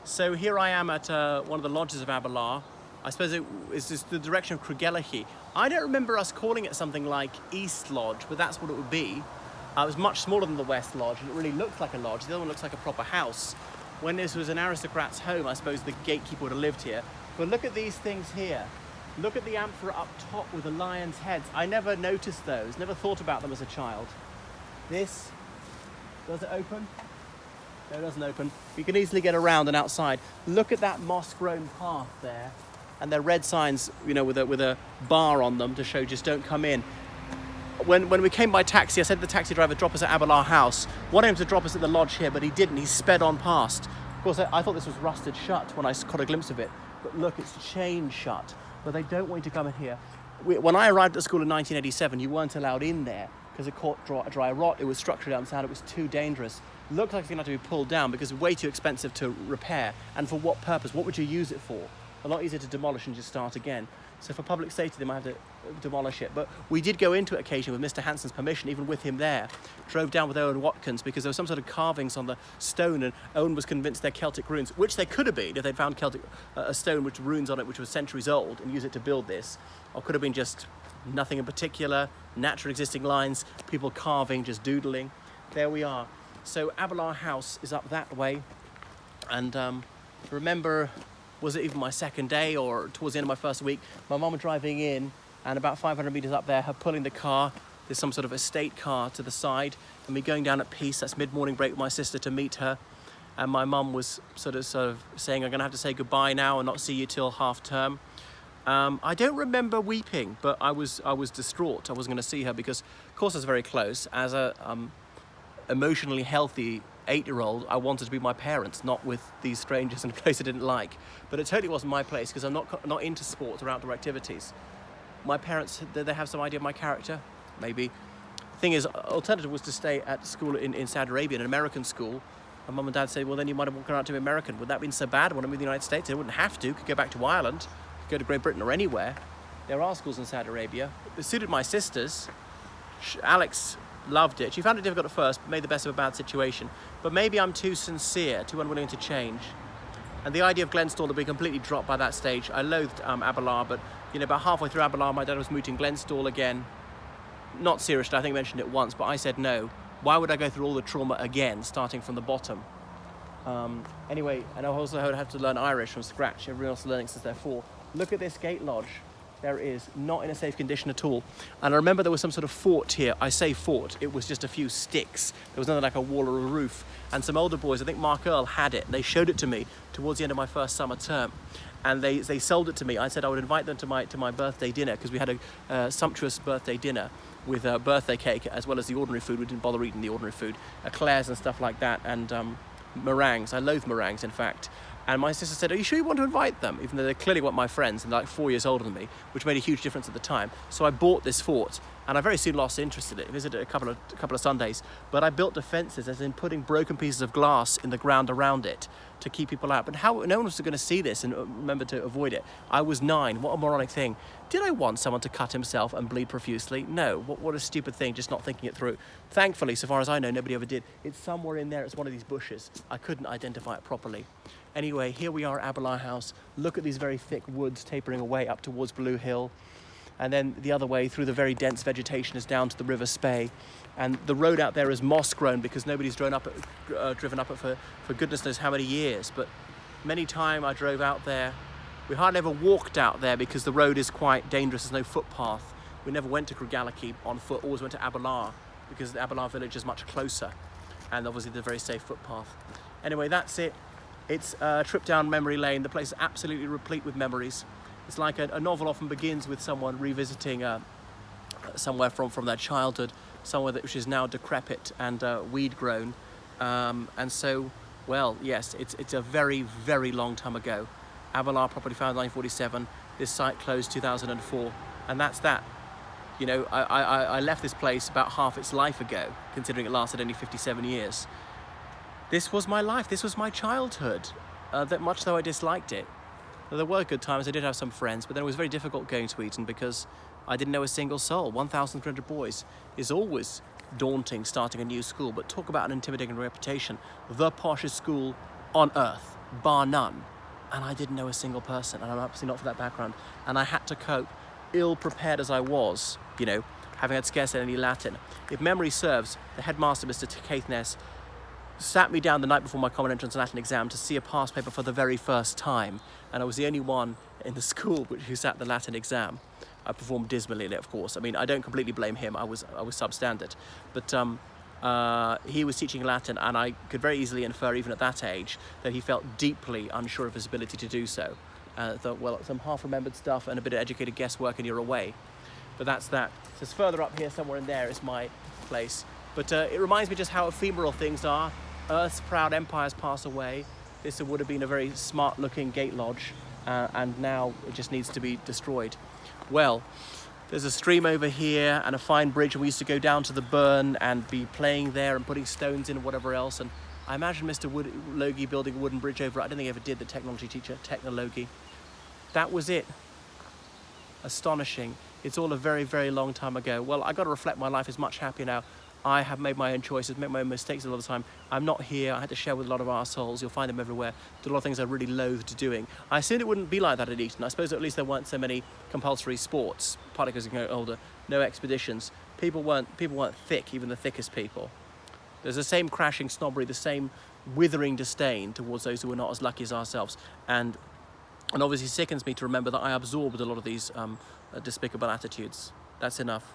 So here I am at one of the lodges of Aberlour. I suppose it is just the direction of Cregellachie. I don't remember us calling it something like East Lodge, but that's what it would be. It was much smaller than the West Lodge, and it really looks like a lodge. The other one looks like a proper house. When this was an aristocrat's home, I suppose the gatekeeper would have lived here. But look at these things here. Look at the amphora up top with the lion's heads. I never noticed those, never thought about them as a child. This, does it open? No, it doesn't open. You can easily get around and outside. Look at that moss-grown path there. And they're red signs, you know, with a bar on them to show just don't come in. When we came by taxi, I said to the taxi driver, drop us at Aberlour House. Wanted him to drop us at the lodge here, but he didn't. He sped on past. Of course, I thought this was rusted shut when I caught a glimpse of it. But look, it's chained shut. But they don't want you to come in here. When I arrived at school in 1987, you weren't allowed in there because it caught dry rot. It was structurally unsound. It was too dangerous. Looked like it's going to have to be pulled down because it's way too expensive to repair. And for what purpose? What would you use it for? A lot easier to demolish and just start again. So for public safety, they might have to demolish it. But we did go into it occasionally with Mr. Hanson's permission, even with him there. Drove down with Owen Watkins because there were some sort of carvings on the stone, and Owen was convinced they're Celtic runes, which they could have been if they'd found a stone with runes on it which was centuries old and used it to build this. Or could have been just nothing in particular, natural existing lines, people carving, just doodling. There we are. So Aberlour House is up that way. And remember, was it even my second day or towards the end of my first week, my mum was driving in, and about 500 metres up there, her pulling the car, there's some sort of estate car to the side, and me going down at Peace, that's mid-morning break with my sister to meet her, and my mum was sort of saying, I'm going to have to say goodbye now and not see you till half term. I don't remember weeping, but I was distraught. I wasn't going to see her because, of course, I was very close. As a emotionally healthy 8-year-old, I wanted to be my parents, not with these strangers in a place I didn't like. But it totally wasn't my place because I'm not into sports or outdoor activities. My parents, did they have some idea of my character? Maybe. Thing is, alternative was to stay at school in Saudi Arabia, an American school. And mum and dad say, well, then you might have walked around to American. Would that have been so bad? I want to move to the United States. They wouldn't have to. Could go back to Ireland, could go to Great Britain or anywhere. There are schools in Saudi Arabia. It suited my sisters. Alex loved it. She found it difficult at first, but made the best of a bad situation. But maybe I'm too sincere, too unwilling to change. And the idea of Glenstal had been completely dropped by that stage. I loathed Aberlour, but about halfway through Aberlour, my dad was mooting Glenstal again. Not seriously, I think I mentioned it once, but I said no. Why would I go through all the trauma again, starting from the bottom? Anyway, and I also had to learn Irish from scratch. Everyone else is learning since they're 4. Look at this gate lodge. There is not in a safe condition at all. And I remember there was some sort of fort here. I say fort, it was just a few sticks. There was nothing like a wall or a roof. And some older boys, I think Mark Earl had it. They showed it to me towards the end of my first summer term. And they sold it to me. I said I would invite them to my birthday dinner because we had a sumptuous birthday dinner with a birthday cake as well as the ordinary food. We didn't bother eating the ordinary food. Eclairs and stuff like that, and meringues. I loathe meringues, in fact. And my sister said, are you sure you want to invite them? Even though they clearly weren't my friends and they're like 4 years older than me, which made a huge difference at the time. So I bought this fort, and I very soon lost interest in it. I visited it a couple of Sundays. But I built defences, as in putting broken pieces of glass in the ground around it to keep people out. But how no one was going to see this and remember to avoid it. I was 9. What a moronic thing. Did I want someone to cut himself and bleed profusely? No. What a stupid thing, just not thinking it through. Thankfully, so far as I know, nobody ever did. It's somewhere in there. It's one of these bushes. I couldn't identify it properly. Anyway, here we are at Aberlour House. Look at these very thick woods tapering away up towards Blue Hill. And then the other way through the very dense vegetation is down to the River Spey. And the road out there is moss-grown because nobody's driven up it for goodness knows how many years. But many times I drove out there. We hardly ever walked out there because the road is quite dangerous. There's no footpath. We never went to Cregellachie on foot, always went to Aberlour because the Aberlour village is much closer. And obviously the very safe footpath. Anyway, that's it. It's a trip down memory lane. The place is absolutely replete with memories. It's like a novel often begins with someone revisiting somewhere from their childhood, somewhere which is now decrepit and weed-grown. And so, well, yes, it's a very, very long time ago. Aberlour property founded in 1947. This site closed 2004. And that's that. You know, I left this place about half its life ago, considering it lasted only 57 years. This was my life, this was my childhood, that much though I disliked it. There were good times, I did have some friends, but then it was very difficult going to Eton because I didn't know a single soul. 1,300 boys is always daunting starting a new school, but talk about an intimidating reputation. The poshest school on earth. bar none. And I didn't know a single person, and I'm absolutely not from that background. And I had to cope, ill-prepared as I was, you know, having had scarcely any Latin. If memory serves, the headmaster, Mr. Caithness, sat me down the night before my Common Entrance Latin exam to see a past paper for the very first time. And I was the only one in the school who sat the Latin exam. I performed dismally in it, of course. I mean, I don't completely blame him. I was substandard. But he was teaching Latin, and I could very easily infer, even at that age, that he felt deeply unsure of his ability to do so. Thought, well, some half-remembered stuff and a bit of educated guesswork and you're away. But that's that. So it's further up here, somewhere in there is my place. But it reminds me just how ephemeral things are. Earth's proud empires pass away. This would have been a very smart-looking gate lodge, and now it just needs to be destroyed. Well, there's a stream over here and a fine bridge, and we used to go down to the burn and be playing there and putting stones in and whatever else. And I imagine Mr. Logie building a wooden bridge over it. I don't think he ever did, the technology teacher, Technologie. That was it. Astonishing. It's all a very, very long time ago. Well, I got to reflect. My life is much happier now. I have made my own choices, made my own mistakes a lot of the time. I'm not here. I had to share with a lot of arseholes. You'll find them everywhere. Do a lot of things I really loathed doing. I assumed it wouldn't be like that at Eton. I suppose at least there weren't so many compulsory sports, partly because you get older. No expeditions. People weren't thick, even the thickest people. There's the same crashing snobbery, the same withering disdain towards those who were not as lucky as ourselves. And obviously sickens me to remember that I absorbed a lot of these despicable attitudes. That's enough.